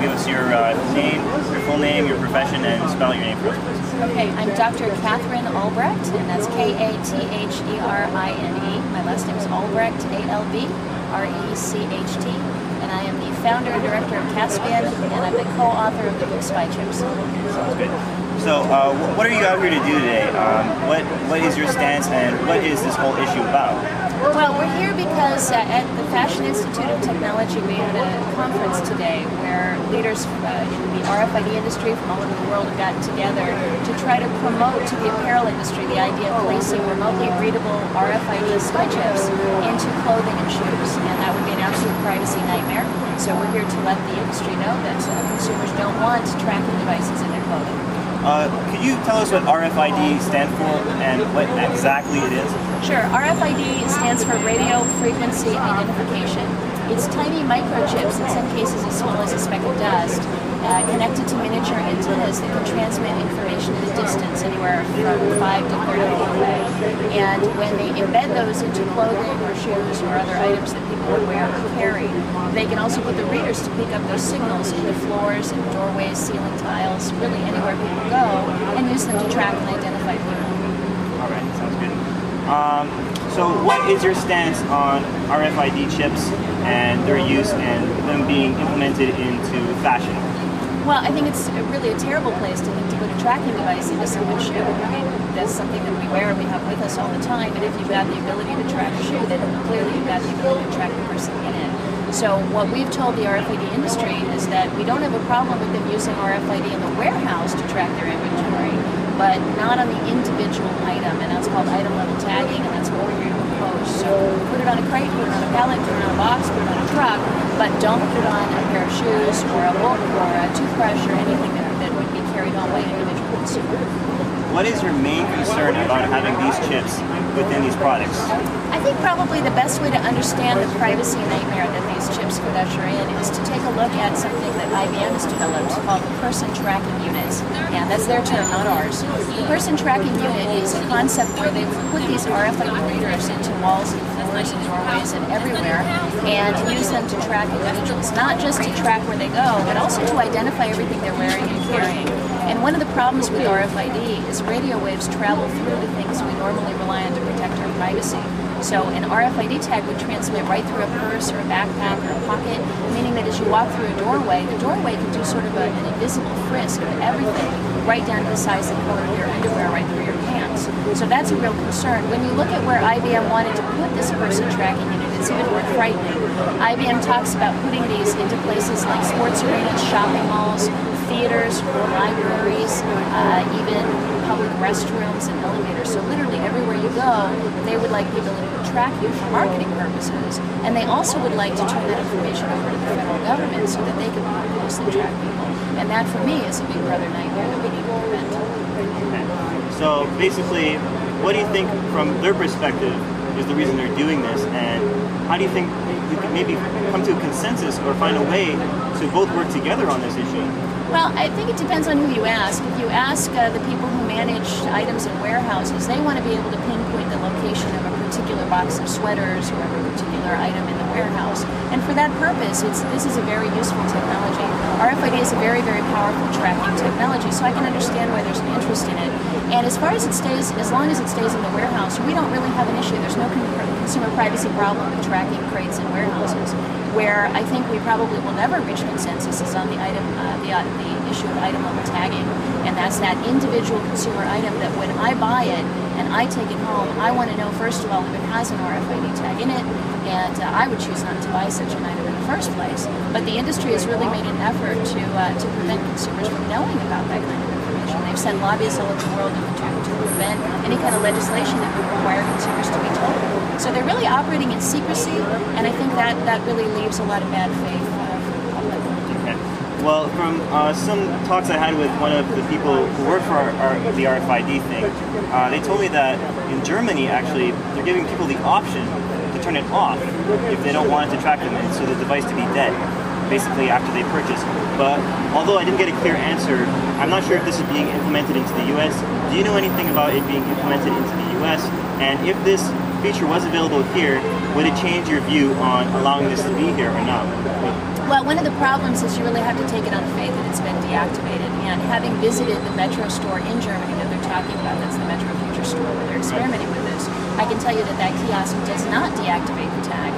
give us your name, your full name, your profession, and spell your name for us, please. Okay, I'm Dr. Katherine Albrecht, and that's K-A-T-H-E-R-I-N-E. My last name is Albrecht, A-L-B-R-E-C-H-T, and I am the founder and director of Caspian, and I'm the co-author of the book Spy Chips. Sounds good. So, what are you out here to do today? What is your stance, and what is this whole issue about? Well, we're here because at the Fashion Institute of Technology we had a conference today where leaders in the RFID industry from all over the world have gotten together to try to promote to the apparel industry the idea of placing remotely readable RFID spy chips into clothing and shoes, and that would be an absolute privacy nightmare. So we're here to let the industry know that consumers don't want tracking devices in their clothing. Could you tell us what RFID stands for and what exactly it is? Sure. RFID stands for Radio Frequency Identification. It's tiny microchips, in some cases as small as a speck of dust, connected to miniature antennas that can transmit information at a distance anywhere from 5 to 30 feet away. And when they embed those into clothing or shoes or other items that people would wear or carry, they can also put the readers to pick up those signals into floors and doorways, ceiling tiles, really anywhere people go, and use them to track and identify people. All right, sounds good. So what is your stance on RFID chips and their use and them being implemented into fashion? Well, I think it's really a terrible place to think to put a tracking device into someone's shoe. I mean, that's something that we wear and we have with us all the time, and if you've got the ability to track a shoe, then clearly you've got the ability to track the person in it. So what we've told the RFID industry is that we don't have a problem with them using RFID in the warehouse to track their inventory, but not on the individual item, and that's called item level tagging, and that's what we're here to oppose. So put it on a crate, put it on a pallet, put it on a box, put it on a truck, but don't put it on a pair of shoes or a book or a toothbrush or anything that would be carried on by an individual consumer. What is your main concern about having these chips within these products? I think probably the best way to understand the privacy nightmare that these chips could usher in is to take a look at something that IBM has developed called the person tracking units. Yeah, that's their term, not ours. The person tracking unit is a concept where they've put these RFID readers into walls and floors and doorways and everywhere and use them to track individuals, not just to track where they go, but also to identify everything they're wearing and carrying. And one of the problems with RFID is radio waves travel through the things we normally rely on to protect our privacy. So an RFID tag would transmit right through a purse or a backpack or a pocket, meaning that as you walk through a doorway, the doorway can do sort of an invisible frisk of everything, right down to the size and color of your underwear, right through your pants. So that's a real concern. When you look at where IBM wanted to put this person tracking unit, it's even more frightening. IBM talks about putting these into places like sports arenas, shopping malls, theaters, libraries, even public restrooms and elevators. So literally everywhere you go, they would like the ability to track you for marketing purposes. And they also would like to turn that information over to the federal government so that they can more closely track people. And that, for me, is a big brother nightmare that we need to prevent. Okay. So basically, what do you think from their perspective is the reason they're doing this, and how do you think we could maybe come to a consensus or find a way to both work together on this issue? Well, I think it depends on who you ask. If you ask the people who manage items in warehouses, they want to be able to pinpoint the location of a particular box of sweaters or a particular item in the warehouse. And for that purpose, this is a very useful technology. RFID is a very, very powerful tracking technology, so I can understand why there's an interest in it. And as far as it stays, as long as it stays in the warehouse, we don't really have an issue. There's no consumer privacy problem with tracking crates in warehouses. Where I think we probably will never reach consensus is on the issue of item level tagging, and that's that individual consumer item that when I buy it and I take it home, I want to know first of all if it has an RFID tag in it, and I would choose not to buy such an item in the first place. But the industry has really made an effort to prevent consumers from knowing about that kind of information. They've sent lobbyists all over the world to prevent any kind of legislation that would require consumers to be told. So they're really operating in secrecy, and I think that really leaves a lot of bad faith for the public. Okay. Well, from some talks I had with one of the people who work for the RFID thing, they told me that in Germany, actually, they're giving people the option to turn it off if they don't want it to track them, and so the device to be dead, basically after they purchase. But although I didn't get a clear answer, I'm not sure if this is being implemented into the US. Do you know anything about it being implemented into the US? And if this feature was available here, would it change your view on allowing this to be here or not? Well, one of the problems is you really have to take it on faith that it's been deactivated. And having visited the Metro store in Germany that they're talking about, that's the Metro Future store where they're experimenting with this, I can tell you that that kiosk does not deactivate the tag.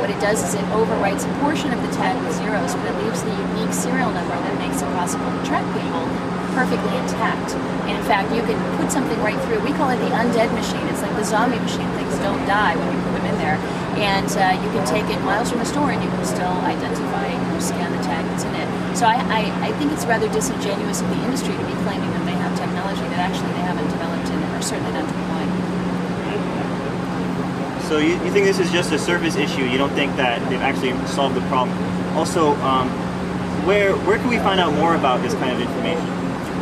What it does is it overwrites a portion of the tag with zeros, but it leaves the unique serial number that makes it possible to track people perfectly intact. And in fact, you can put something right through. We call it the undead machine. It's like the zombie machine. Things don't die when you put them in there. And you can take it miles from the store and you can still identify or scan the tag that's in it. So I think it's rather disingenuous of the industry to be claiming that they have technology that actually they haven't developed and are certainly not deploying. So you think this is just a surface issue? You don't think that they've actually solved the problem? Also, where can we find out more about this kind of information?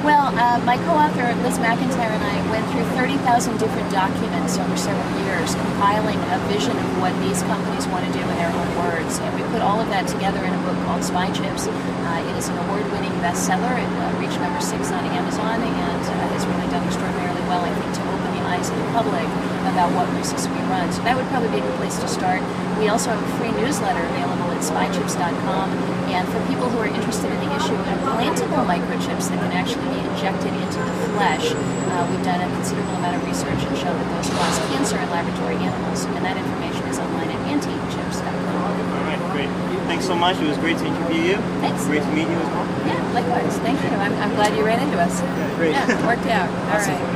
Well, my co-author, Liz McIntyre, and I went through 30,000 different documents over several years, compiling a vision of what these companies want to do in their own words. And we put all of that together in a book called Spy Chips. It is an award-winning bestseller. It reached number 6 on Amazon and has really done extraordinarily well, I think, to open the eyes of the public about what risks we run. So that would probably be a good place to start. We also have a free newsletter available at spychips.com. And for people who are interested in the issue of implantable microchips that can actually be injected into the flesh, we've done a considerable amount of research and shown that those cause cancer in laboratory animals. And that information is online at NTDTV. All right, great. Thanks so much. It was great to interview you. Thanks. Great to meet you as well. Yeah, likewise. Thank you. I'm glad you ran into us. Yeah, great. Yeah, it worked out. All Awesome. right.